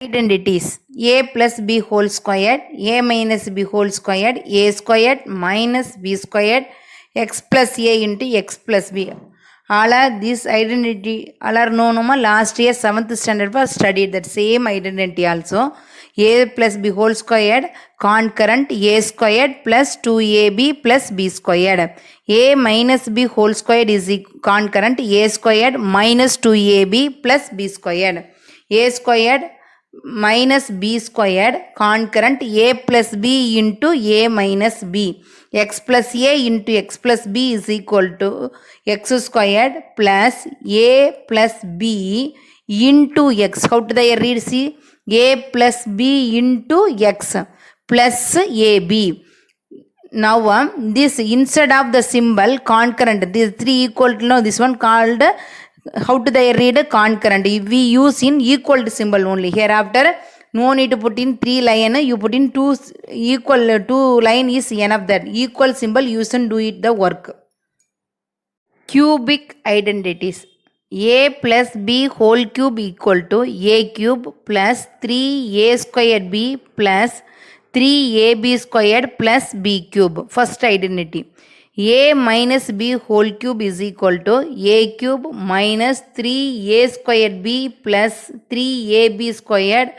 Identities a plus b whole squared, a minus b whole squared, a squared minus b squared, x plus a into x plus b. All are this identity, all are known. Last year 7th standard was studied that same identity also. A plus b whole squared concurrent a squared plus 2ab plus b squared. A minus b whole squared is concurrent a squared minus 2ab plus b squared. A squared minus b squared concurrent a plus b into a minus b. X plus a into x plus b is equal to x squared plus a plus b into x. How do they read? See, a plus b into x plus ab. Now this instead of the symbol concurrent, this 3 equal to, no, this one called, how do they read concurrent? We use in equal to symbol only. Hereafter no need to put in 3 line, you put in 2 equal, 2 line is enough. That equal symbol use and do it the work. Cubic identities. A plus b whole cube equal to a cube plus 3a squared b plus 3ab squared plus b cube. First identity. A minus b whole cube is equal to a cube minus 3a squared b plus 3ab squared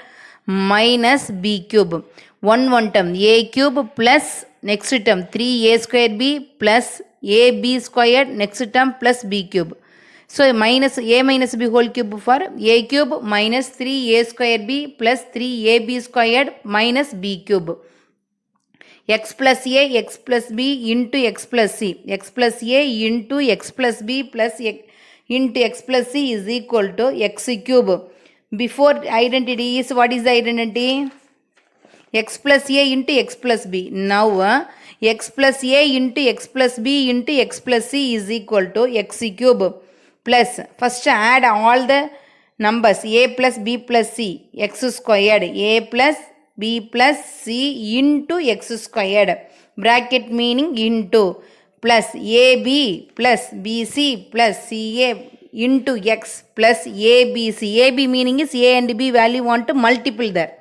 minus b cube. One term a cube plus next term 3a squared b plus ab squared next term plus b cube. So minus a minus b whole cube for a cube minus 3a squared b plus 3ab squared minus b cube. X plus a x plus b into x plus c. X plus a into x plus b plus x into x plus c is equal to x cube. Before identity is, what is the identity? X plus a into x plus b. Now x plus a into x plus b into x plus c is equal to x cube plus, first add all the numbers a plus b plus c, x squared, a plus b plus c into x squared, bracket meaning into, plus ab plus bc plus ca into x plus abc. Ab meaning is a and b value want to multiple there,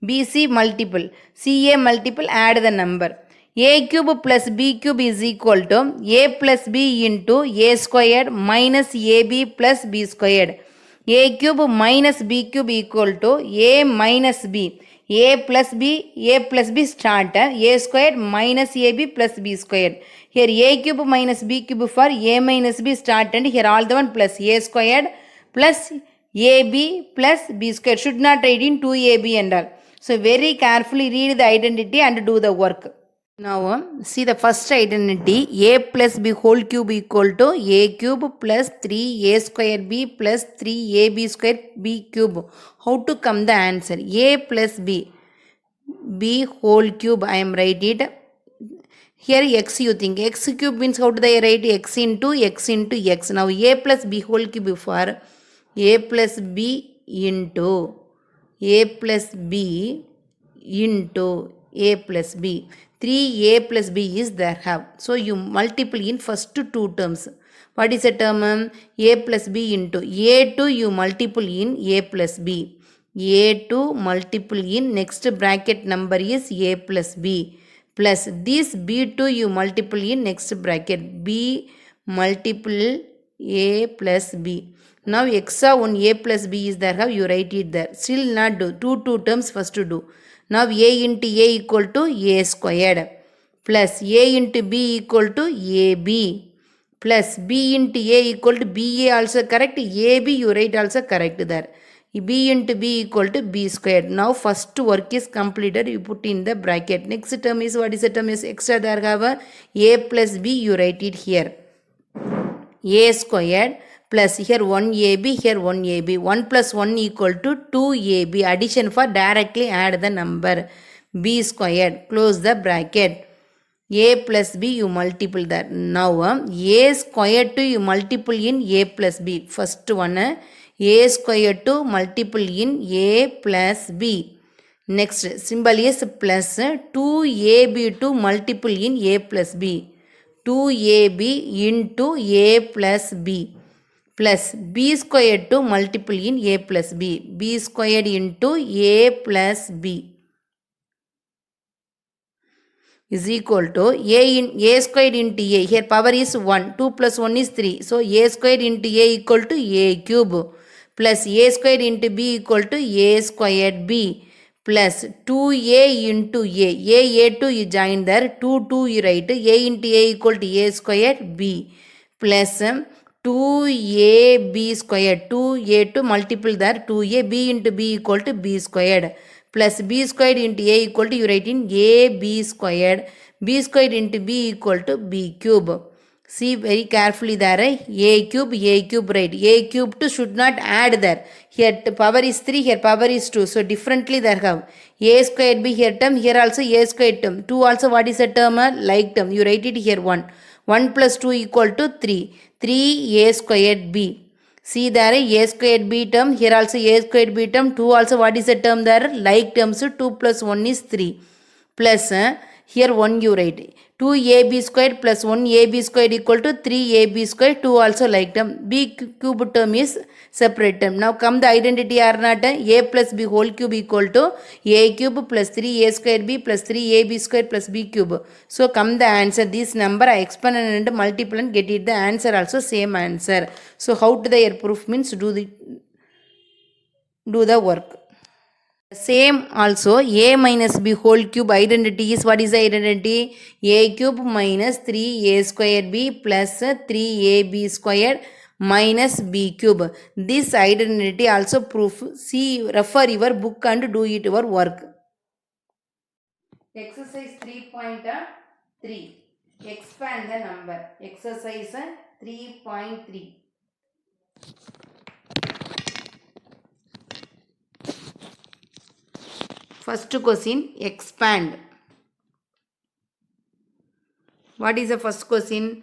bc multiple, ca multiple, add the number. A cube plus b cube is equal to a plus b into a squared minus ab plus b squared. A cube minus b cube equal to a minus b. A plus b start, a squared minus ab plus b squared. Here a cube minus b cube for a minus b start, and here all the one plus a squared plus ab plus b squared. Should not write in 2ab and all. So very carefully read the identity and do the work. Now see the first identity. A plus b whole cube equal to a cube plus 3a square b plus 3ab square b cube. How to come the answer? A plus b whole cube, I am write it. Here x you think. X cube means how do they write? X into x into x. Now a plus b whole cube for a plus b into a plus b into a plus b. 3a plus b is there have. So you multiply in first two terms. What is the term? A plus b into a2 you multiply in a plus b. A2 multiply in next bracket number is a plus b plus this b2 you multiply in next bracket b multiple a plus b. Now extra one a plus b is there have, you write it there. Still not do. Two terms first to do. Now a into a equal to a squared plus a into b equal to ab plus b into a equal to ba also correct, ab you write also correct there. B into b equal to b squared. Now first work is completed, you put in the bracket. Next term is, what is the term is extra there have a plus b, you write it here. A squared plus here 1ab, here 1ab. 1 plus 1 equal to 2ab. Addition for directly add the number. B squared. Close the bracket. A plus b you multiple that. Now a squared 2 you multiple in a plus b. First one a squared 2 multiple in a plus b. Next symbol is plus 2ab 2 multiple in a plus b. 2ab into a plus b plus b squared to multiple in a plus b squared into a plus b is equal to a squared into a. Here power is 1. 2 plus 1 is 3. So a squared into a equal to a cube plus a squared into b equal to a squared b plus 2a into a2 you join there, 2 you write, a into a equal to a squared b plus 2ab squared, 2a to multiple there, 2a b into b equal to b squared plus b squared into a equal to you write in ab squared, b squared into b equal to b cube. See very carefully there, a cube right, a cube to should not add there. Here power is 3, here power is 2. So differently there have a squared b here term, here also a squared term. 2 also what is a term? Like term. You write it here 1. 1 plus 2 equal to 3. 3a squared b. See there a squared b term, here also a squared b term, 2 also what is the term there? Like term, so 2 plus 1 is 3. Plus here 1 you write. 2ab squared plus 1ab squared equal to 3ab squared, 2 also like term. B cube term is separate term. Now come the identity are not a plus b whole cube equal to a cube plus 3a squared b plus 3ab squared plus b cube. So come the answer. This number I expand and multiple and get it the answer also same answer. So how to the proof means do the work. Same also a minus b whole cube identity is what is the identity? A cube minus 3a squared b plus 3ab squared minus b cube. This identity also proof. See, refer your book and do it your work. Exercise 3.3. Expand the number. Exercise 3.3. First question, expand. What is the first question?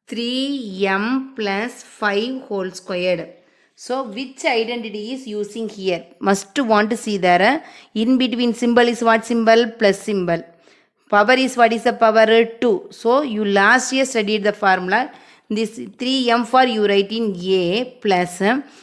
3m plus 5 whole squared. So which identity is using here? Must want to see there. In between symbol is what symbol? Plus symbol. Power is what is the power? 2. So you last year studied the formula. This 3m for you write in A plus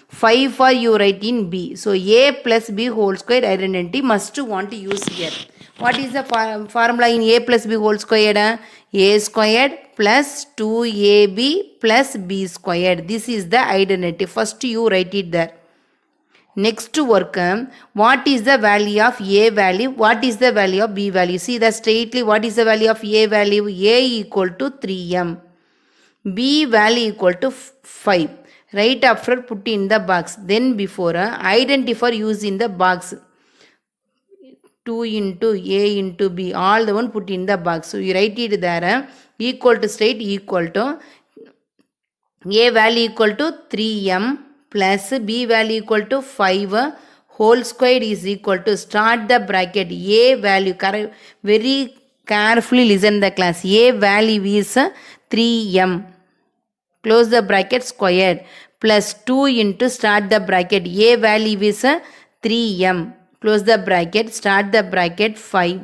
5 for you write in B. So A plus B whole square identity must want to use here. What is the formula in A plus B whole squared? A squared plus 2AB plus B squared. This is the identity. First you write it there. Next work, what is the value of A value? What is the value of B value? See that straightly what is the value of A value? A equal to 3m. B value equal to 5. Right after put in the box. Then before identify use in the box. 2 into A into B. All the one put in the box. So you write it there. Equal to straight equal to A value equal to 3m plus B value equal to 5 whole square is equal to start the bracket. A value, very carefully listen the class. A value is 3m. Close the bracket squared plus 2 into start the bracket. A value is 3m. Close the bracket, start the bracket 5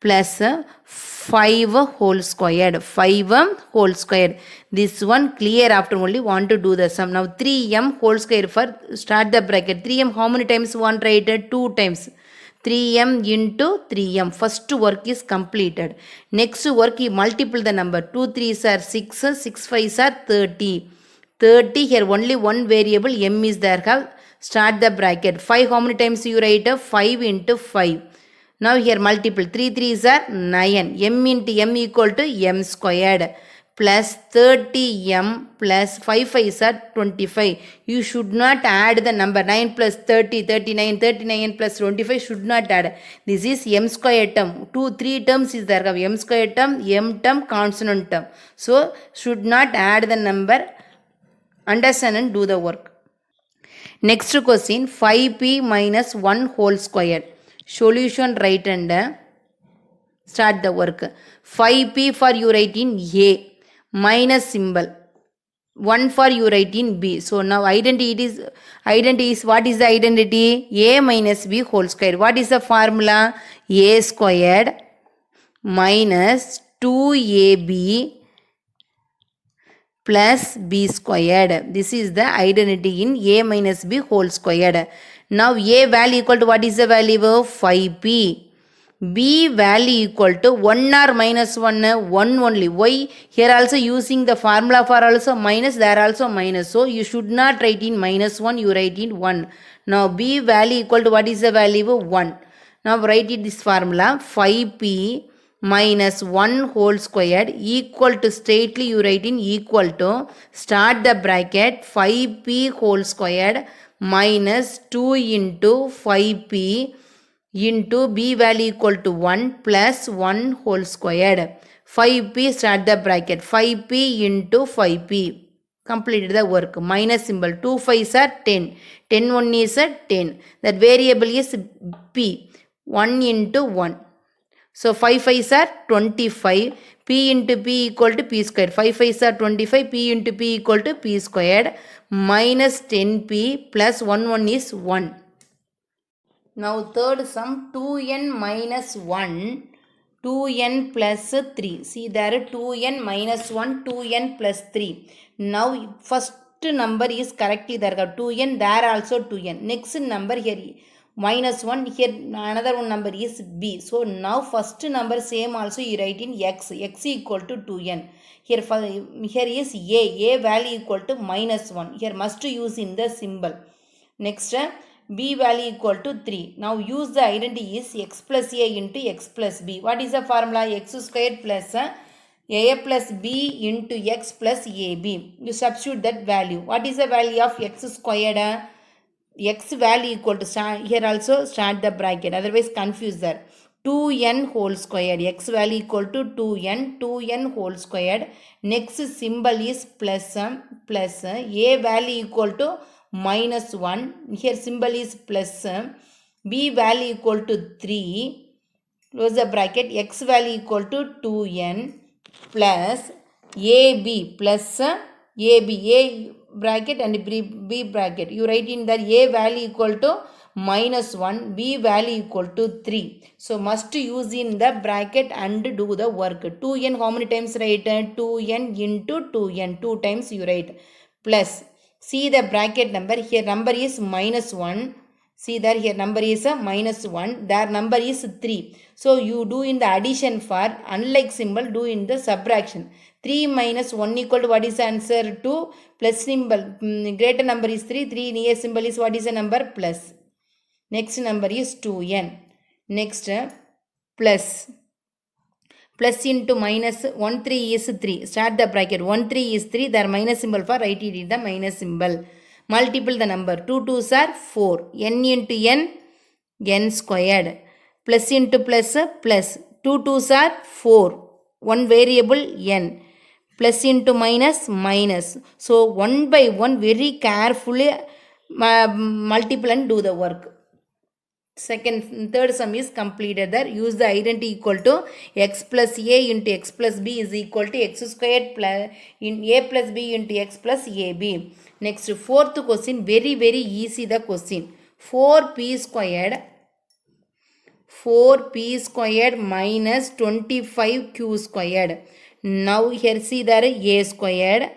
plus 5 whole squared. 5 whole squared. This one clear after only want to do the sum. Now 3m whole square for start the bracket. 3m how many times want write? 2 times. 3m into 3m. First work is completed. Next work you multiple the number. 2 3s are 6, 6 5s are 30. 30 here only one variable m is there. Have start the bracket. 5 how many times you write? 5 into 5. Now here multiple. 3 3s are 9. M into m equal to m squared. Plus 30m plus 5 5s are 25. You should not add the number 9 plus 30, 39, 39 plus 25 should not add. This is m square term. 3 terms is there. M square term, m term, consonant term. So should not add the number. Understand and do the work. Next question, 5p minus 1 whole square. Solution write and start the work. 5p for you write in A. Minus symbol 1 for you write in B. So now identity is what is the identity? A minus B whole square. What is the formula? A squared minus 2AB plus b squared. This is the identity in a minus b whole squared. Now a value equal to what is the value of 5p? B value equal to 1 or minus 1, 1 only. Why? Here also using the formula for also minus, there also minus. So you should not write in minus 1, you write in 1. Now B value equal to what is the value of 1? Now write it this formula 5p minus 1 whole squared equal to, straightly you write in equal to, start the bracket 5p whole squared minus 2 into 5p into b value equal to 1 plus 1 whole squared. 5p, start the bracket, 5p into 5p. Completed the work. Minus symbol. 2 5s are 10. 10 1 is a 10. That variable is p. 1 into 1. So 5 5s are 25. P into p equal to p squared. 5 5s are 25. P into p equal to p squared. Minus 10p plus 1 1 is 1. Now third sum 2n minus 1, 2n plus 3. See there 2n minus 1, 2n plus 3. Now first number is correctly there. 2n, there also 2n. Next number here minus 1, here another one number is b. So now first number same also you write in x. X equal to 2n. Here is a value equal to minus 1. Here must use in the symbol. Next b value equal to 3. Now use the identity is x plus a into x plus b. What is the formula? X squared plus a plus b into x plus ab. You substitute that value. What is the value of x squared? X value equal to, here also start the bracket, otherwise confuse there. 2n whole squared, x value equal to 2n whole squared. Next symbol is plus, a value equal to minus 1, here symbol is plus, b value equal to 3, close the bracket, x value equal to 2n plus ab plus a bracket and b bracket. You write in that a value equal to minus 1, b value equal to 3. So must use in the bracket and do the work. 2n how many times write? 2n into 2n, 2 times you write, plus, see the bracket number, here number is minus 1. See there, here number is a minus 1, there number is 3. So you do in the addition for, unlike symbol, do in the subtraction. 3 minus 1 equal to what is the answer? 2, plus symbol, greater number is 3, 3 near symbol is what is the number? Plus. Next number is 2n. Next plus. Plus into minus 1 3 is 3. Start the bracket. 1 3 is 3. There minus symbol for, write it in the minus symbol. Multiple the number. 2 2s are 4. N into n squared. Plus into plus, plus. 2 2s are 4. One variable n. Plus into minus, minus. So one by one very carefully multiple and do the work. Third sum is completed there. Use the identity equal to x plus a into x plus b is equal to x squared plus in a plus b into x plus ab. Next fourth question, very easy the question. 4p squared minus 25q squared. Now here see there a squared.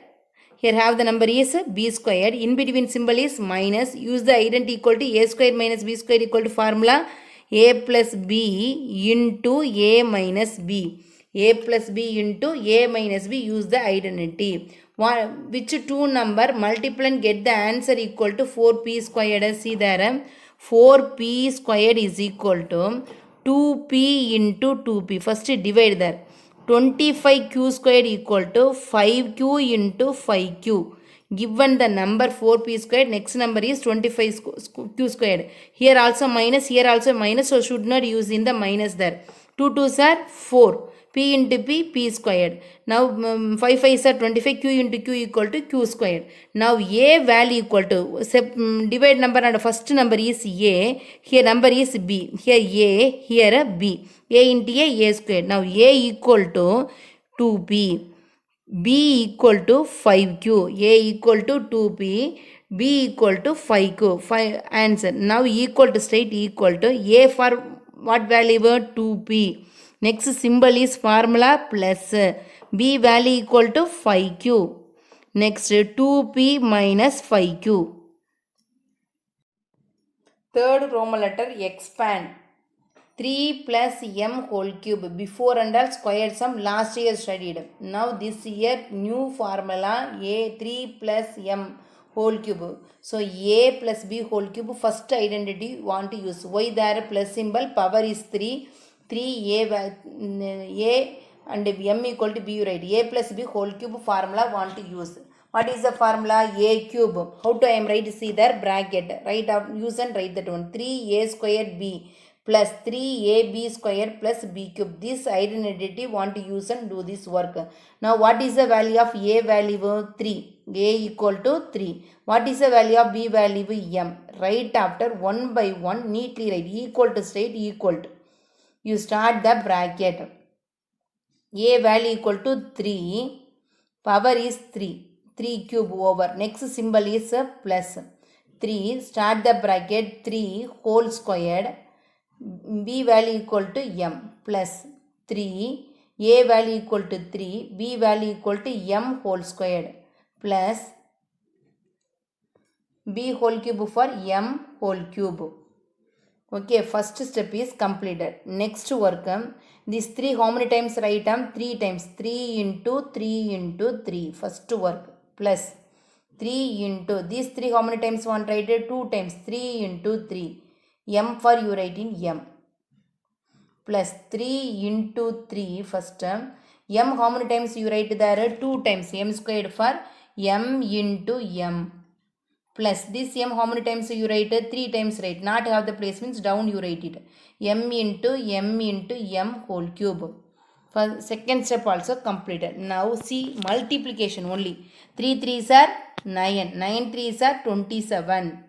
Here have the number is b squared. In between symbol is minus. Use the identity equal to a squared minus b squared equal to formula a plus b into a minus b. A plus b into a minus b. Use the identity. Which two number multiply and get the answer equal to 4p squared. See there 4p squared is equal to 2p into 2p. First divide there. 25q squared equal to 5q into 5q. Given the number 4p squared, next number is 25q squared. Here also minus, here also minus, so should not use in the minus there. 2 2s are 4. P into p squared. Now 5 5s are 25, q into q equal to q squared. Now a value equal to, divide number and first number is a, here number is b, here a, here b. A into a squared. Now a equal to 2p, b equal to 5q, a equal to 2p, b equal to 5q. 5 answer. Now equal to straight equal to a for what value? 2p. Next symbol is formula plus, b value equal to 5q. Next 2p minus 5q. Third Roman letter expand. 3 plus m whole cube. Before and all square sum last year studied. Now this year new formula a 3 plus m whole cube. So a plus b whole cube first identity want to use. Why there plus symbol? Power is 3. 3 a and m equal to b, right? A plus b whole cube formula want to use. What is the formula? A cube. How to I am write? See there bracket. Write out, use and write that one. 3a squared b plus 3ab square plus b cube. This identity want to use and do this work. Now what is the value of a value? 3. A equal to 3. What is the value of b value? M. Right after one by one neatly write equal to straight equal to. You start the bracket. A value equal to 3. Power is 3. 3 cube over. Next symbol is plus. 3. Start the bracket 3 whole squared. B value equal to m plus 3. A value equal to 3. B value equal to m whole squared plus b whole cube for m whole cube. Okay, first step is completed. Next work, these 3 how many times write? 3 times. 3 into 3 into 3. First work plus 3 into these 3 how many times want write? 2 times. 3 into 3. M for you write in m plus 3 into 3 first term. M how many times you write there? 2 times. M squared for m into m plus this m how many times you write? 3 times write. Not have the place means down you write it. M into m whole cube. For second step also completed. Now see multiplication only. 3 3s are 9. 9 3s are 27.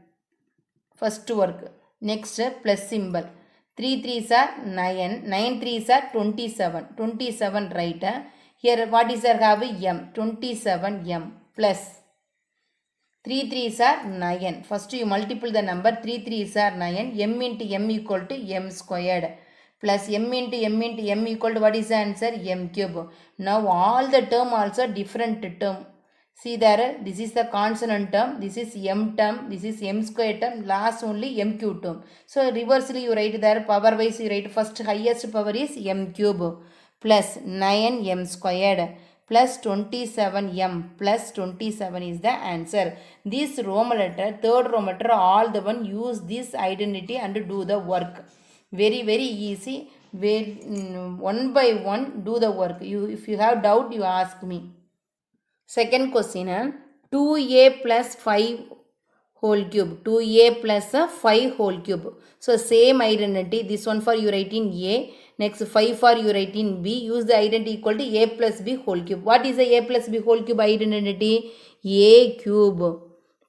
First work. Next plus symbol. 3 3s are 9. 9 3s are 27. 27 right. Here what is our have? M. 27 m plus 3 3s are 9. First you multiply the number. 3 3s are 9. M into m equal to m squared plus m into m equal to what is the answer? M cube. Now all the term also different term. See there, this is the consonant term, this is m term, this is m square term, last only m cube term. So reversely you write there, power wise you write first highest power is m cube plus 9m squared plus 27m plus 27 is the answer. This Roman letter, third Roman letter, all the one use this identity and do the work. Very very easy. One by one do the work. If you have doubt you ask me. Second question, 2a plus 5 whole cube. 2a plus 5 whole cube. So same identity. This one for you write in a. Next 5 for you write in b. Use the identity equal to a plus b whole cube. What is the a plus b whole cube identity? A cube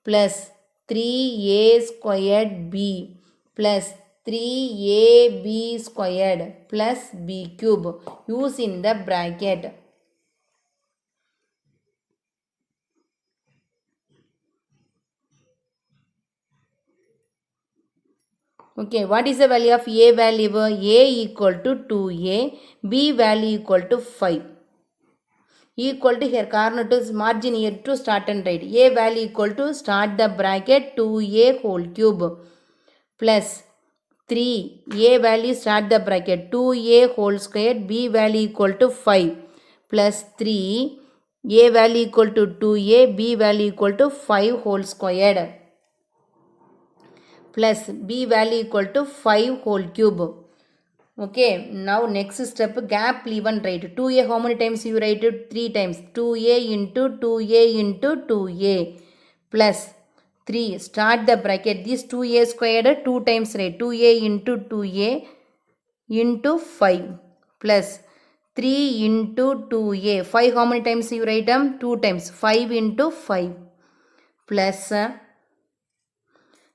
plus 3a squared b plus 3ab squared plus b cube. Use in the bracket. Okay, what is the value of a value? A equal to 2a, b value equal to 5. Equal to here corner to margin here to start and write. A value equal to start the bracket 2a whole cube plus 3. A value start the bracket 2a whole square, b value equal to 5 plus 3. A value equal to 2a, b value equal to 5 whole squared plus b value equal to 5 whole cube. Okay, now next step, gap leave and write. 2a how many times you write it? 3 times. 2a into 2a into 2a plus 3. Start the bracket. This 2a squared 2 times write. 2a into 2a into 5 plus 3 into 2a. 5 how many times you write them? 2 times. 5 into 5 plus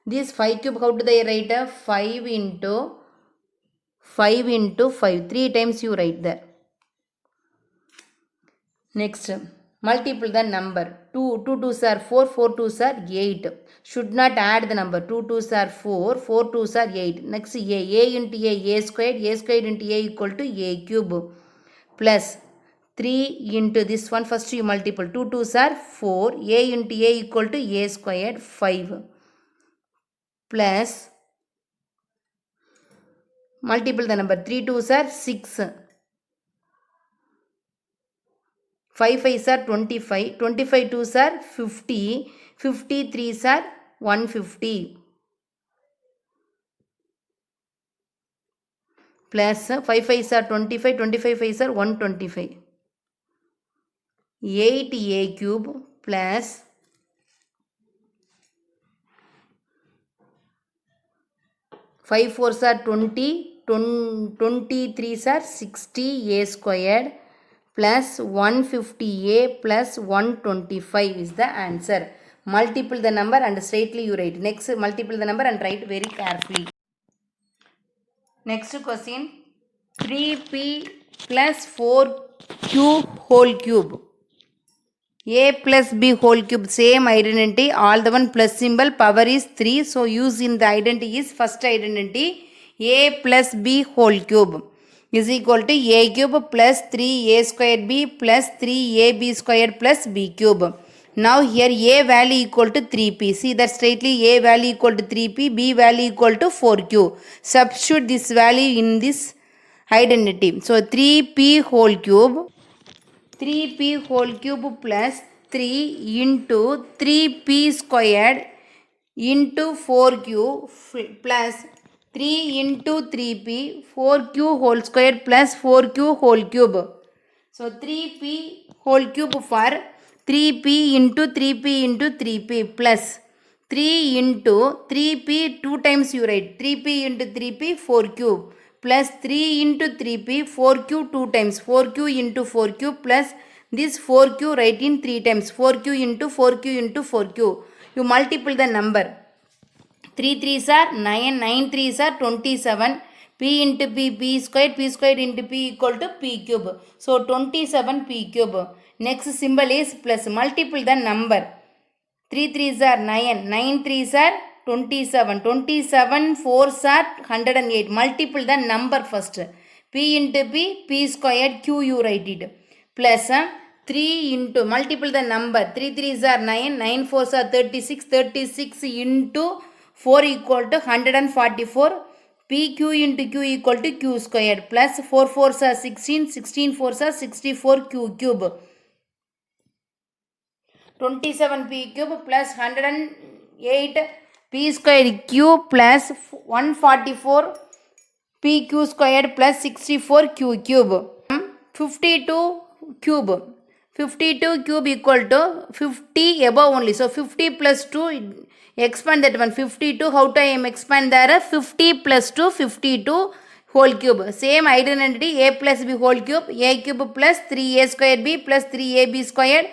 this 5 cube how do they write? 5 into 5 into 5. 3 times you write there. Next, multiply the number. 2 2s are 4, 4 2s are 8. Should not add the number. 2 2s are 4, 4 2s are 8. Next, a into a squared into a equal to a cube plus 3 into this one, first you multiple, 2 2s are 4, a into a equal to a squared 5 plus multiple the number, 3 2s are 6, 5 5s are 25, 25 2s are 50, 50 3s are 150 plus 5 5s are 25, 25 5s are 125. 8a cube plus 5 4s are 20, 23s are 60 a squared plus 150a plus 125 is the answer. Multiple the number and straightly you write. Next, multiple the number and write very carefully. Next question, 3p plus 4q whole cube. A plus b whole cube, same identity, all the one plus symbol, power is 3. So use in the identity is first identity, a plus b whole cube is equal to a cube plus 3a squared b plus 3ab squared plus b cube. Now here a value equal to 3p. See that straightly a value equal to 3p, b value equal to 4q. Substitute this value in this identity. So 3p whole cube, 3p whole cube plus 3 into 3p squared into 4q plus 3 into 3p 4q whole squared plus 4q whole cube. So 3p whole cube for 3p into 3p into 3p plus 3 into 3p 2 times you write 3p into 3p 4q plus 3 into 3p 4q 2 times 4q into 4q plus this 4q write in 3 times 4q into 4q into 4q. You multiply the number. 3 3s are 9, 9 3s are 27, p into p squared into p equal to p cube. So 27 p cube. Next symbol is plus, multiply the number. 3 3s are 9, 9 3s are 27, 27 4s are 108. Multiply the number first. P into p squared, q you write it. Plus 3 into, multiply the number. 3 3s are 9, 9 4s are 36, 36 into 4 equal to 144. PQ into Q equal to Q squared plus 4 4s are 16, 16 4s are 64 Q cube. 27 P cube plus 108 P squared Q plus 144 PQ squared plus 64 Q cube. 52 cube. 52 cube equal to 50 above only. So 50 plus 2, expand that one. 52, how to I am expand there? 50 plus 2, 52 whole cube. Same identity, a plus b whole cube, a cube plus 3a squared b plus 3ab squared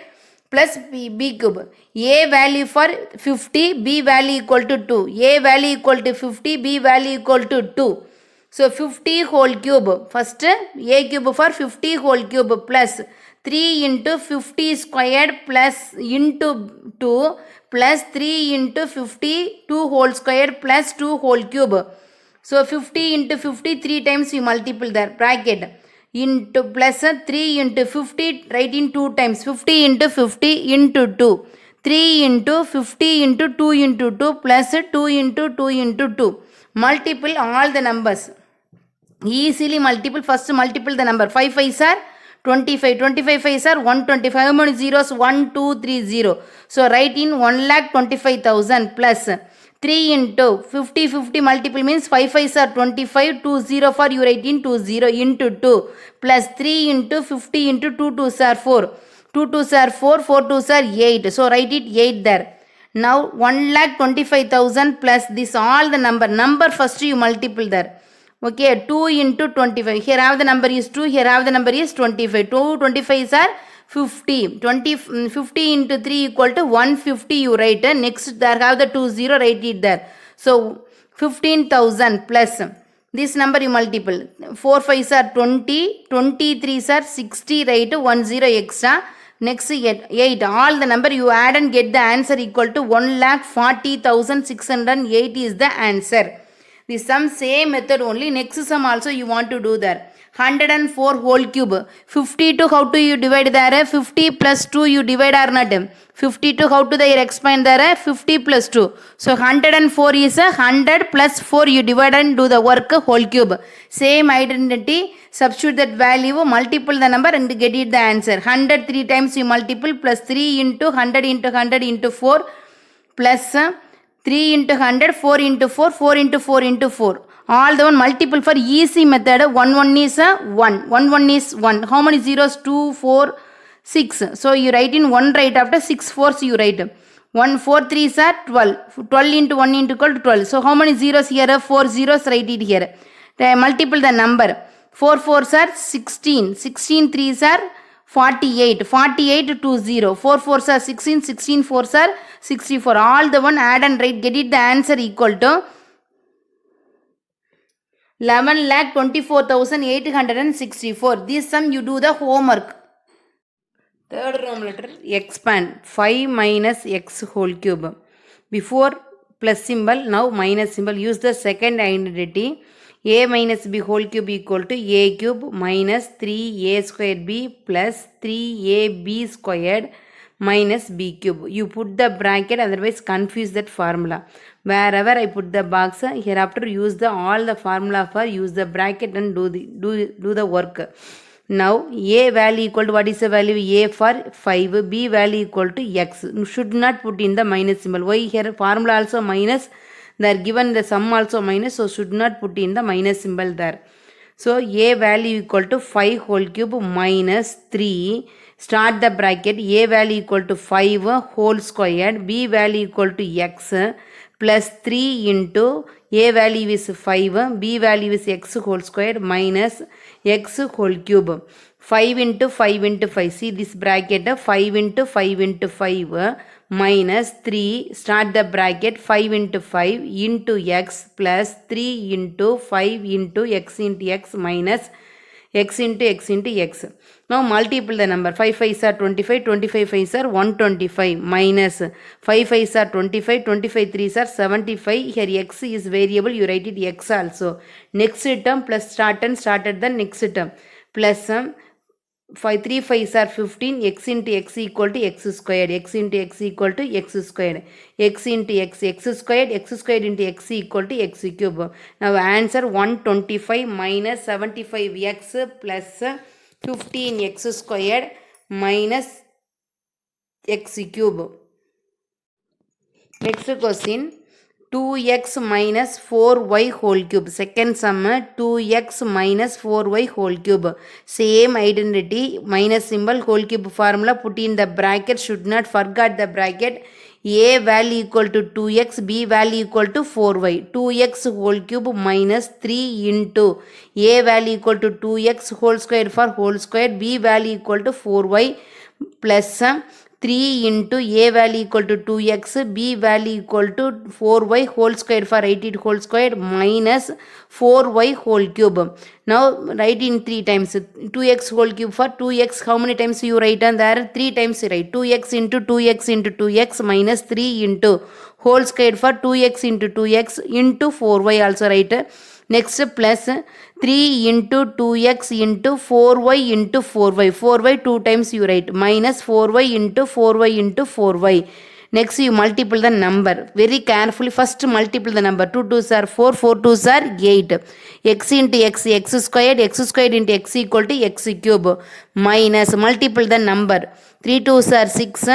plus b cube. A value for 50, b value equal to 2. A value equal to 50, b value equal to 2. So 50 whole cube. First a cube for 50 whole cube plus 3 into 50 squared plus into 2 plus 3 into 50 2 whole squared plus 2 whole cube. So 50 into 50 3 times you multiple there, bracket into plus 3 into 50 write in 2 times, 50 into 50 into 2, 3 into 50 into 2 into 2 plus 2 into 2 into 2. Multiple all the numbers. Easily multiple, first multiple the number. 5 5s are 25, 25 5s are 125. How many zeros? 1 2 3 0. So write in 1,25,000 plus 3 into 50 50 multiple means 5 5s are 25, 2 0 for you write in 2 0 into 2 plus 3 into 50 into 2 2s are 4, 2 2s are 4, 4 2s are 8. So write it 8 there. Now 1,25,000 plus this all the number first you multiple there. Okay, 2 into 25. Here have the number is 2. Here have the number is 25. 2 25s are 50. 50 into 3 equal to 150 you write. Next there have the 2 0, write it there. So 15,000 plus this number you multiple. 4 5s are 20. 23s are 60, write 1 0 extra. Next 8. All the number you add and get the answer equal to 1,40,680 is the answer. The sum same method only, next sum also you want to do that. 104 whole cube. 52 how to you divide there? 50 plus 2 you divide or not? 52 how to the expand there? 50 plus 2. So 104 is 100 plus 4 you divide and do the work whole cube. Same identity, substitute that value, multiple the number and get it the answer. 100 3 times you multiple plus 3 into 100 into 100 into 4 plus 3 into 100, 4 into 4, 4 into 4 into 4. All the one multiple for easy method. 1 1 is 1. 1 1 is 1. How many zeros? 2, 4, 6. So you write in 1 right after 6 fours you write. 1 4 3s are 12. 12 into 1 into equal to 12. So how many zeros here? 4 zeros, write it here. Multiple the number. 4 4s are 16. 16 3s are 48. 48 to 0. 4 4s are 16. 16 4s are 64. All the one add and write. Get it the answer equal to 11,24,864. This sum you do the homework. Third Roman letter, expand 5 minus x whole cube. Before plus symbol, now minus symbol. Use the second identity. A minus b whole cube equal to a cube minus 3a squared b plus 3ab squared minus b cube. You put the bracket, otherwise confuse that formula. Wherever I put the box, hereafter use the all the formula for use the bracket and do the work. Now a value equal to what is the value? A for 5, b value equal to x. Should not put in the minus symbol. Why here formula also minus? They are given the sum also minus, so should not put in the minus symbol there. So a value equal to 5 whole cube minus 3. Start the bracket. A value equal to 5 whole squared. B value equal to x plus 3 into a value is 5. B value is x whole squared minus x whole cube. 5 into 5 into 5. See this bracket. 5 into 5 into 5 minus 3. Start the bracket. 5 into 5 into x plus 3 into 5 into x into x minus x into x into x. Now multiple the number. 5 5s are 25, 25 5s are 125 minus 5 5s are 25, 25 3s are 75. Here x is variable, you write it x also. Next term plus start and started the next term plus 5 3 5s are 15. X into x equal to x squared. X into x equal to x squared. X into x squared. X squared into x equal to x cube. Now answer 125 minus 75x plus 15x squared minus x cube. Next question. 2x minus 4y whole cube. Second sum 2x minus 4y whole cube. Same identity, minus symbol, whole cube formula. Put in the bracket. Should not forget the bracket. A value equal to 2x, b value equal to 4y. 2x whole cube minus 3 into a value equal to 2x whole square for whole square. B value equal to 4y plus 3 into a value equal to 2x, b value equal to 4y whole square for 80 whole square minus 4y whole cube. Now write in 3 times. 2x whole cube for 2x, how many times you write on there? 3 times you write. 2x into 2x into 2x minus 3 into whole square for 2x into 2x into 4y also write. Next plus 3 into 2x into 4y into 4y. 4y 2 times you write minus 4y into 4y into 4y. Next you multiple the number. Very carefully first multiple the number. 2 2s are 4, 4 2s are 8. X into x, x squared into x equal to x cube minus multiple the number. 3 2s are 6.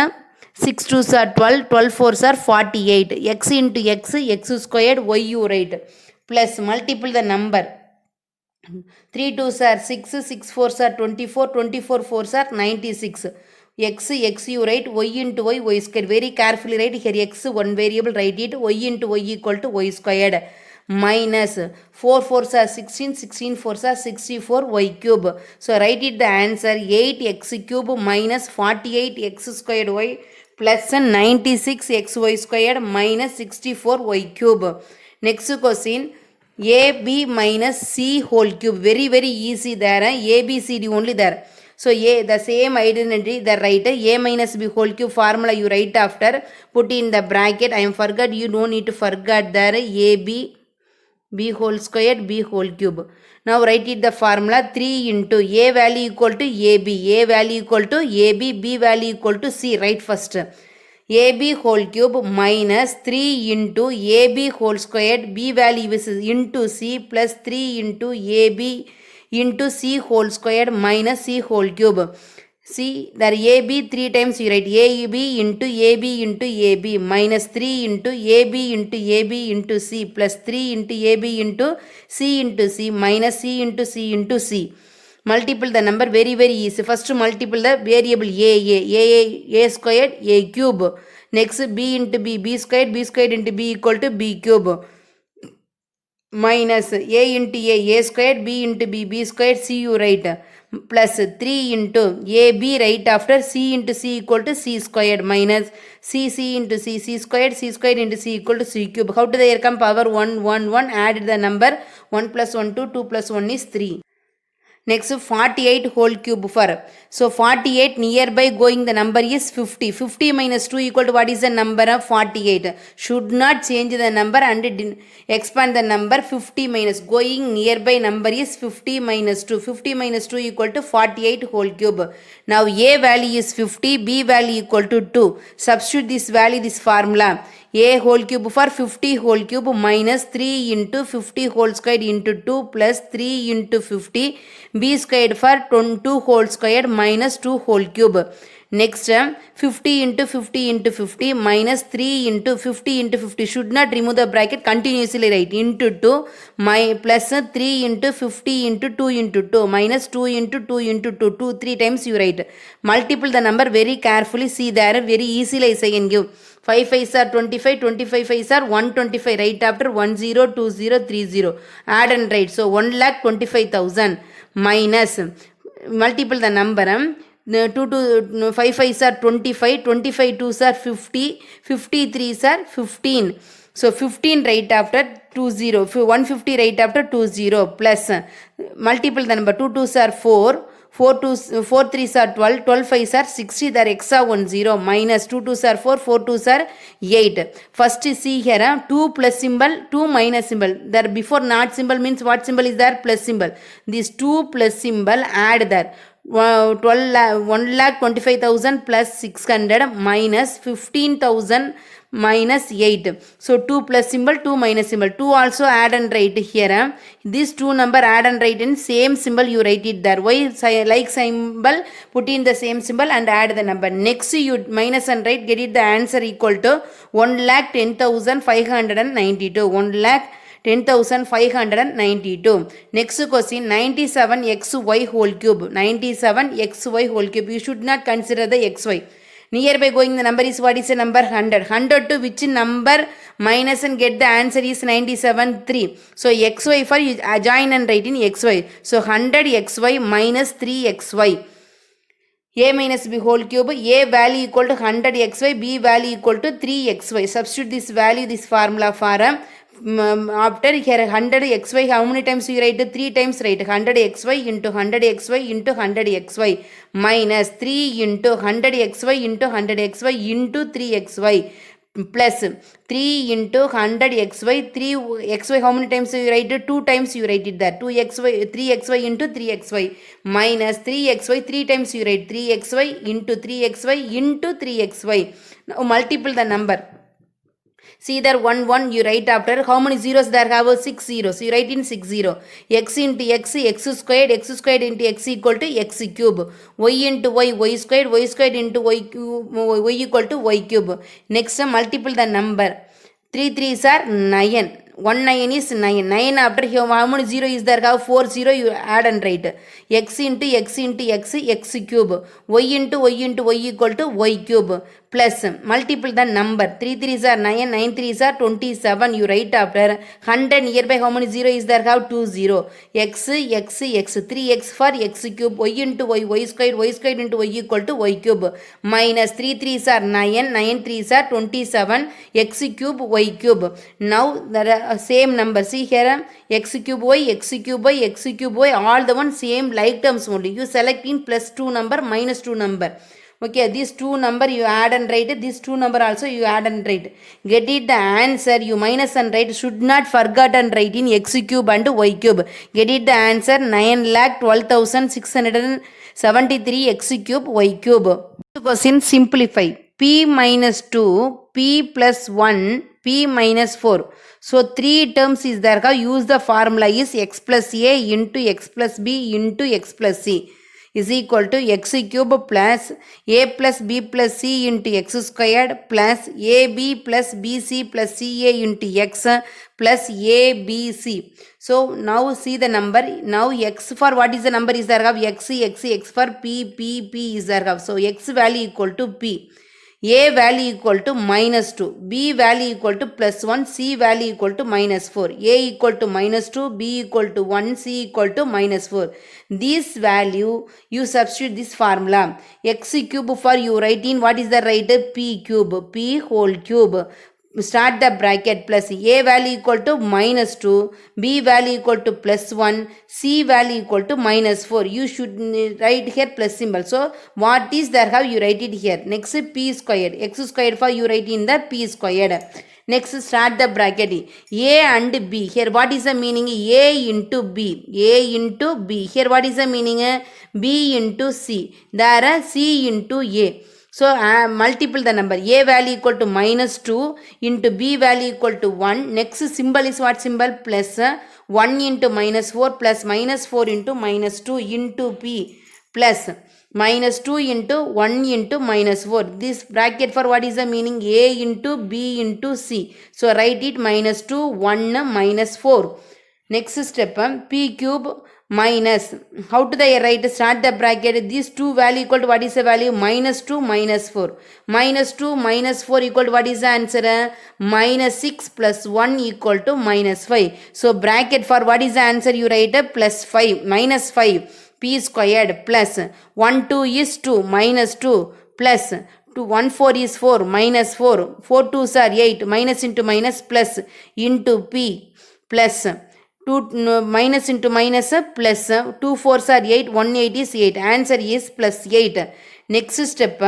6 2s are 12, 12 4s are 48. X into x, x squared, y you write. Plus multiple the number. 3 2s are 6, 6 4s are 24, 24 4s are 96. X you write, y into y squared. Very carefully write here x one variable, write it, y into y equal to y squared minus 4 4s are 16, 16 4s are 64 y cube. So write it the answer 8x cube minus 48x squared y plus 96xy squared minus 64y cube. Next question. AB minus C whole cube. Very easy there. A B C D only there. So the same identity the write. A minus B whole cube formula you write after. Put in the bracket. I am forgot. You don't need to forget there. AB b whole squared b whole cube. Now write it the formula 3 into a value equal to ab, a value equal to ab, b value equal to c. Write first. ab whole cube minus 3 into ab whole squared, b value is into c plus 3 into ab into c whole squared minus c whole cube. See, there AB 3 times you write AB into AB into AB minus 3 into AB into AB into C plus 3 into AB into C minus C into C into C. Multiple the number very easy. First multiple the variable A squared A cube. Next B into B squared into B equal to B cube. Minus A into A squared, B into B squared, C you write, plus 3 into AB right after C into C equal to C squared minus C into C squared into C equal to C cube. How do they come? Power 1, add the number 1 plus 1 2 plus 1 is 3. Next 48 whole cube for. So 48 nearby going the number is 50. 50 minus 2 equal to what is the number of 48? Should not change the number and expand the number. 50 minus going nearby number is 50 minus 2. 50 minus 2 equal to 48 whole cube. Now A value is 50, B value equal to 2. Substitute this value, this formula. A whole cube for 50 whole cube minus 3 into 50 whole squared into 2 plus 3 into 50 b squared for 2 whole squared minus 2 whole cube. Next 50 into 50 into 50 minus 3 into 50 into 50 should not remove the bracket, continuously write into 2 plus 3 into 50 into 2 into 2 minus 2 into 2 into 2 3 times you write. Multiple the number very carefully, see there very easily I can give. 5 5s are 25, 25 5s are 125, right after 10 20 30 add and write. So 1,25,000 minus multiple the number 2 to 5 5s are 25, 25 2s are 50, 53s are 15. So 15 right after 20, 150 right after 20 plus multiple the number 2 2s are 4. 4 3s are 12, 12 5s are 60, there extra 1 0 minus 2 2s are 4, 4 2s are 8. First see here 2 plus symbol, 2 minus symbol. There before not symbol means what symbol is there? Plus symbol. This 2 plus symbol add there. 1,25,000 plus 600 minus 15,000 minus 8. So 2 plus symbol, 2 minus symbol. 2 also add and write here. This 2 number add and write in same symbol you write it there. Why like symbol put in the same symbol and add the number. Next you minus and write, get it the answer equal to 1,10,592. 1,10,592. Next question 97xy whole cube. 97xy whole cube. You should not consider the xy. Nearby going the number is what is the number? 100. 100 to which number minus and get the answer is 97 3. So xy for you join and write in xy. So 100xy minus 3xy. A minus b whole cube, A value equal to 100xy, B value equal to 3xy. Substitute this value, this formula for after here 100xy, how many times you write? 3 times write. 100xy into 100xy into 100xy minus 3 into 100xy into 100xy into 3xy plus 3 into 100xy, 3xy how many times you write? 2 times you write it there. 2xy, 3xy into 3xy minus 3xy, 3 times you write. 3xy into 3xy into 3xy. Now multiple the number. See there 1 1 you write after. How many zeros there have? 6 zeros. You write in 6 0. X into x squared into x equal to x cube. Y into y squared into y equal to y cube. Next multiple the number. 3 3s are 9. 1 9 is 9. 9 after here how many 0 is there? Have 4 0 you add and write. X into x cube. Y into y equal to y cube. Plus multiple the number. 3 3s are 9, 9 3s are 27. You write after 100 nearby how many 0 is there? Have 2 0. X 3x for x cube. Y into y squared into y equal to y cube. Minus 3 3s are 9, 9 3s are 27. X cube y cube. Now there are same number. See here x cube y all the one same like terms only. You select in plus 2 number minus 2 number. Okay, these two number you add and write, this two number also you add and write. Get it the answer, you minus and write, should not forget and write in x cube and y cube. Get it the answer 9,12,673 x cube y cube. Question simplify. P minus 2, p plus 1, p minus 4. So 3 terms is there. Use the formula is x plus a into x plus b into x plus c is equal to x cube plus a plus b plus c into x squared plus ab plus bc plus ca into x plus abc. So now see the number. Now x for what is the number is there? X for p is there. So x value equal to p. A value equal to minus 2, B value equal to plus 1, C value equal to minus 4. A equal to minus 2, B equal to 1, C equal to minus 4. This value, you substitute this formula. X cube for you write in what is the right? P cube, P whole cube. Start the bracket plus a value equal to minus 2, b value equal to plus 1, c value equal to minus 4. You should write here plus symbol. So what is there, how you write it here? Next p squared, x squared for you write in the p squared. Next start the bracket a and b. Here what is the meaning? A into b, a into b. Here what is the meaning? B into c. There c into a. So multiple the number. A value equal to minus 2 into b value equal to 1. Next symbol is what symbol? Plus 1 into minus 4 plus minus 4 into minus 2 into p plus minus 2 into 1 into minus 4. This bracket for what is the meaning? A into b into c. So write it minus 2, 1, minus 4. Next step, p cube minus, how to the write? Start the bracket. These two value equal to what is the value? Minus 2, minus 4. Minus 2, minus 4 equal to what is the answer? Minus 6 plus 1 equal to minus 5. So bracket for what is the answer? You write plus 5, minus 5, p squared plus 1 2 is 2, minus 2 plus 2 1 4 is 4, minus 4, 4 2s are 8, minus into minus plus into p plus 2 minus into minus plus 2 4s are 8, 1 8 is 8. Answer is plus 8. Next step,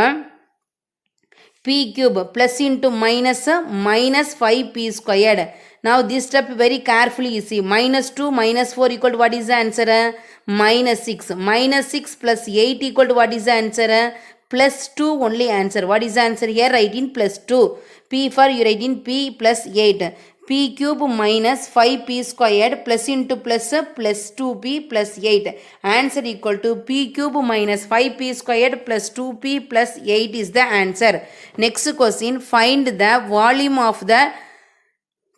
p cube plus into minus minus 5p squared. Now this step very carefully you see. Minus 2 minus 4 equal to what is the answer? Minus 6. Minus 6 plus 8 equal to what is the answer? Plus 2 only answer. What is the answer here? Write in plus 2. P for you write in p plus 8. P cube minus 5p squared plus into plus plus 2p plus 8. Answer equal to p cube minus 5p squared plus 2p plus 8 is the answer. Next question, find the volume of the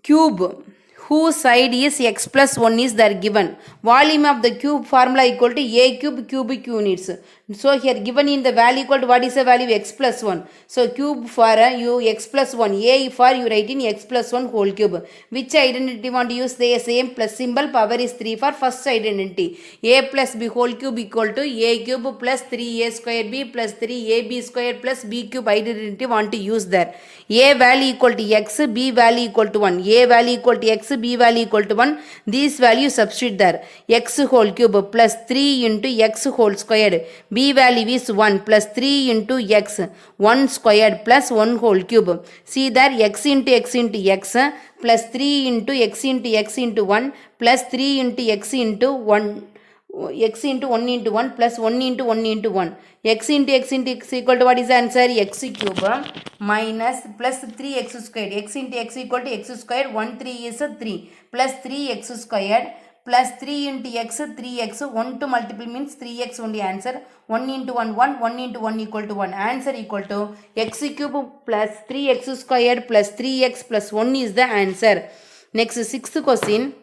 cube whose side is x plus 1 is there given. Volume of the cube formula equal to a cube cubic units. So here given in the value equal to what is the value? X plus 1. So cube for you x plus 1. A for you write in x plus 1 whole cube. Which identity want to use? The same plus symbol, power is 3 for first identity. A plus b whole cube equal to a cube plus 3a square b plus 3ab square plus b cube identity want to use there. A value equal to x, b value equal to 1. A value equal to x, b value equal to 1. These values substitute there. X whole cube plus 3 into x whole squared. B value is 1 plus 3 into x 1 squared plus 1 whole cube. See there x into x into x plus 3 into x into x into 1 plus 3 into x into 1 x into 1 into 1 plus 1 into 1 into 1. X into x into x equal to what is the answer? X cube minus plus 3x squared. X into x equal to x squared. 1 3 is 3 plus 3x squared plus 3 into x 3x. 1 to multiple means 3x only answer. 1 into 1 1, 1 into 1 equal to 1. Answer equal to x cube plus 3x squared plus 3x plus 1 is the answer. Next sixth question.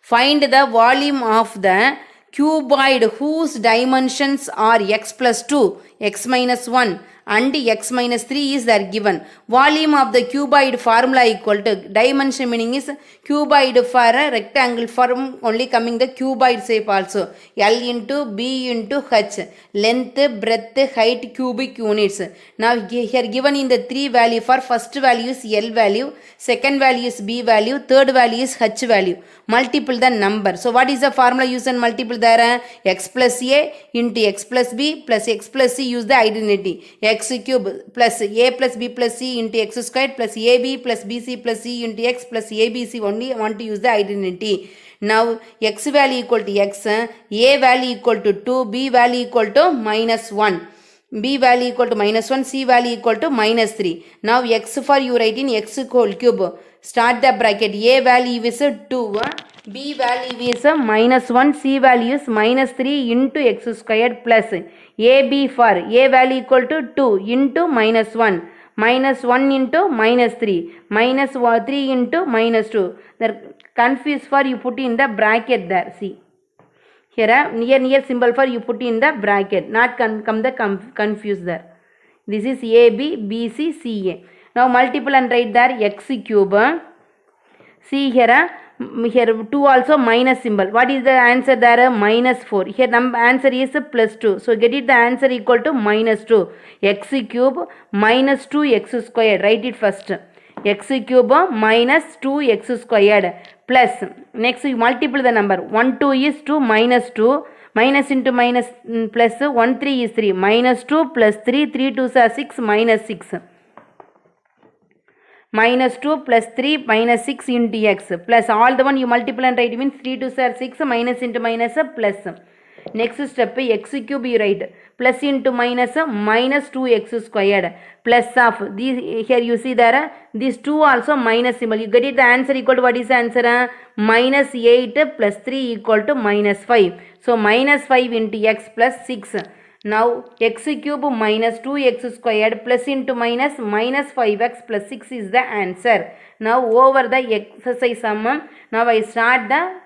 Find the volume of the cuboid whose dimensions are x plus 2, x minus 1 and x minus 3 is there given. Volume of the cuboid formula equal to, dimension meaning is cuboid for a rectangle form, only coming the cuboid shape also. L into B into H. Length, breadth, height, cubic units. Now here given in the 3 value, for first value is L value, second value is B value, third value is H value. Multiple the number. So what is the formula used and multiple there? X plus A into X plus B plus X plus C, use the identity. X cube plus A plus B plus C into X squared plus AB plus BC plus C into X plus ABC, only want to use the identity. Now X value equal to X, A value equal to 2, B value equal to minus 1. B value equal to minus 1, C value equal to minus 3. Now X for you write in X whole cube. Start the bracket. A value is 2, B value is minus 1, C value is minus 3 into X squared plus AB for A value equal to 2 into minus 1. Minus 1 into minus 3. Minus 3 into minus 2. The confused for you put in the bracket there. See. Here a near symbol for you put in the bracket, not come the confuse there. This is AB, BC, CA. Now multiple and write there x cube. See here 2 also minus symbol. What is the answer there? Minus 4. Here number answer is plus 2. So get it the answer equal to minus 2. X cube minus 2 x squared. Write it first. X cube minus 2x squared plus, next you multiply the number, 1 2 is 2 minus 2, minus into minus plus 1 3 is 3, minus 2 plus 3, 3 2s are 6, minus 6. Minus 2 plus 3 minus 6 into x plus all the one you multiply and write means 3 2s are 6, minus into minus plus. Next step x cube you write plus into minus minus 2x squared plus of these, here you see there these 2 also minus symbol, you get it the answer equal to what is the answer? Minus 8 plus 3 equal to minus 5. So minus 5 into x plus 6. Now x cube minus 2x squared plus into minus minus 5x plus 6 is the answer. Now over the exercise sum, now I start the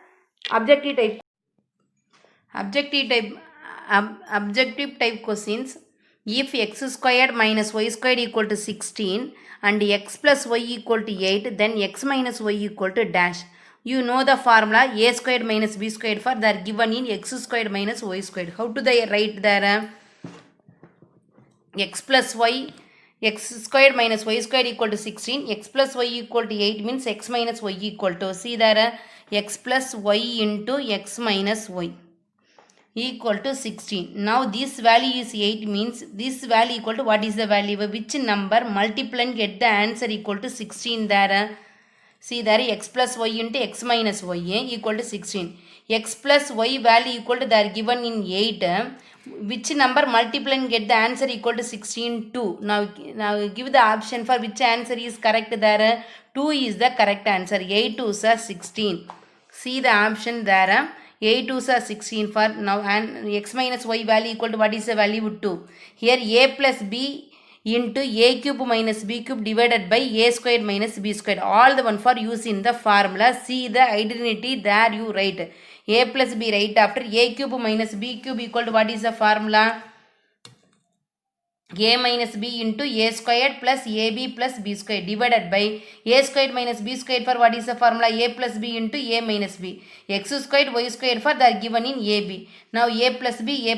objective type. Objective type questions. If x squared minus y squared equal to 16 and x plus y equal to 8, then x minus y equal to dash. You know the formula a squared minus b squared, for they are given in x squared minus y squared. How do they write there? X plus y, x squared minus y squared equal to 16, x plus y equal to 8 means x minus y equal to, see there, x plus y into x minus y equal to 16. Now this value is 8 means this value equal to what is the value? Which number multiply and get the answer equal to 16 there? See there, x plus y into x minus y equal to 16. X plus y value equal to they are given in 8. Which number multiply and get the answer equal to 16? 2. Now give the option for which answer is correct there. 2 is the correct answer. 8 2s are 16. See the option there. 8 2s are 16 for now, and x minus y value equal to what is the value? 2. Here a plus b into a cube minus b cube divided by a squared minus b squared. All the one for use in the formula. See the identity there you write. A plus b right after a cube minus b cube equal to what is the formula? A minus b into a squared plus ab plus b squared divided by a squared minus b squared, for what is the formula? A plus b into a minus b. X squared y squared, for they are given in ab. Now a plus b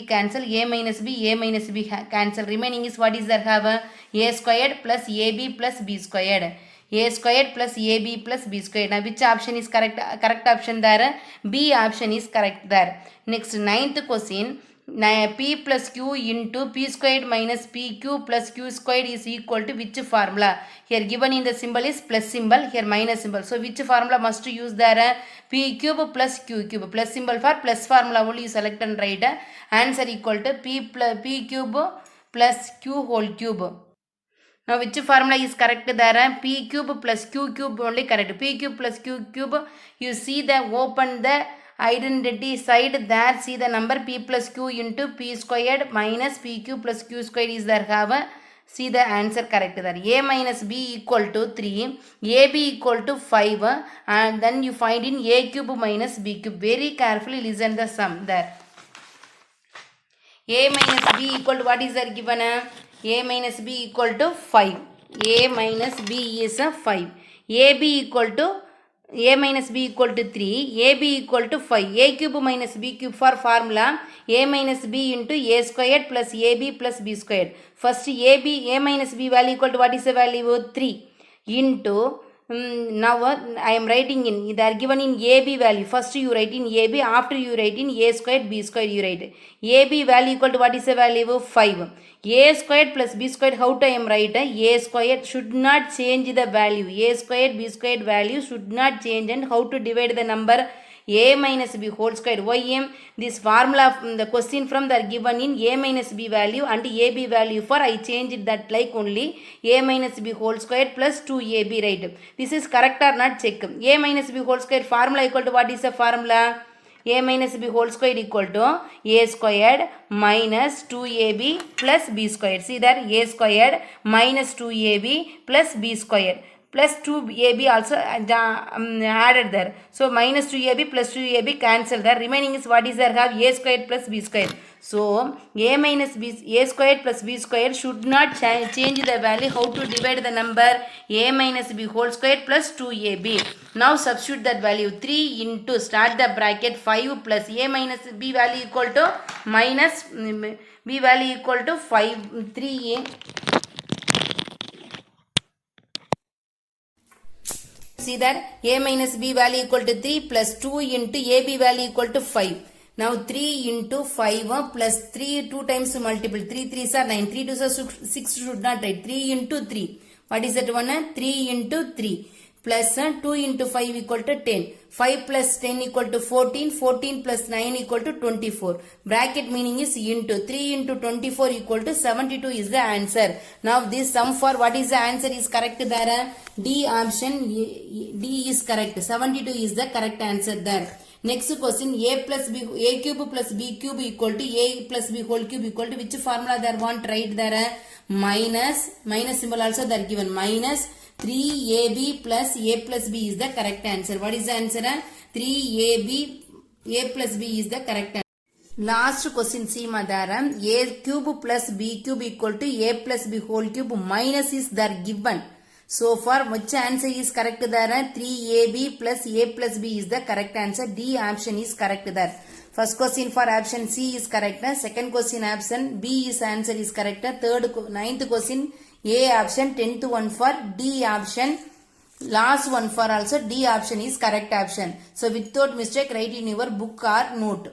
cancel, a minus b cancel. Remaining is what is there? Have a squared plus ab plus b squared. A squared plus ab plus b squared. Now which option is correct? Correct option there. B option is correct there. Next, ninth question. P plus q into p squared minus pq plus q squared is equal to which formula? Here given in the symbol is plus symbol, here minus symbol. So which formula must use there? P cube plus q cube. Plus symbol for plus formula only you select and write. Answer equal to p cube plus q whole cube. Now which formula is correct there? P cube plus q cube only correct. P cube plus q cube, you see the open the identity side there, see the number p plus q into p squared minus pq plus q squared is there. Have see the answer correct there. A minus b equal to 3, ab equal to 5, and then you find in a cube minus b cube. Very carefully listen the sum there. A minus b equal to what is there given? A minus B equal to 5. A minus B is a 5. AB equal to A minus B equal to 3. AB equal to 5. A cube minus B cube for formula A minus B into A squared plus AB plus B squared. First A minus B value equal to what is the value? 3 into now I am writing in, they are given in AB value. First you write in AB, after you write in A squared, B squared you write. AB value equal to what is the value? 5. A squared plus B squared, how to I am write? A squared should not change the value. A squared, B squared value should not change, and how to divide the number? A minus B whole square. Why? This formula, the question from the given in A minus B value and AB value for I changed that like only A minus B whole square plus 2AB, right? This is correct or not? Check. A minus B whole square formula equal to what is the formula? A minus B whole square equal to A squared minus 2AB plus B squared. See that A squared minus 2AB plus B squared. Plus 2AB also added there. So minus 2AB plus 2AB cancel there. Remaining is what is there? Have A squared plus B squared. So A minus B, A squared plus B squared should not change the value. How to divide the number? A minus B whole squared plus 2AB. Now substitute that value. 3 into, start the bracket, 5 plus A minus B value equal to minus B value equal to 5, 3A. See that A minus B value equal to 3 plus 2 into AB value equal to 5. Now 3 into 5 plus 3 2 times multiple. 3 3s are 9. 3 2s are 6 should not write. 3 into 3. What is that one? 3 into 3 plus 2 into 5 equal to 10. 5 plus 10 equal to 14. 14 plus 9 equal to 24. Bracket meaning is into. 3 into 24 equal to 72 is the answer. Now this sum for what is the answer is correct there. D option D is correct. 72 is the correct answer there. Next question, A plus B, A cube plus B cube equal to A plus B whole cube equal to which formula there want write there? Minus symbol also there given. Minus 3AB plus A plus B is the correct answer. What is the answer? 3AB A plus B is the correct answer. Last question, see Madara. A cube plus B cube equal to A plus B whole cube minus is there given. So far which answer is correct there? 3AB plus A plus B is the correct answer. D option is correct there. First question for option C is correct. Second question option B is answer is correct. Ninth question A option. 10th one for D option. Last one for also D option is correct option. So without mistake write in your book or note.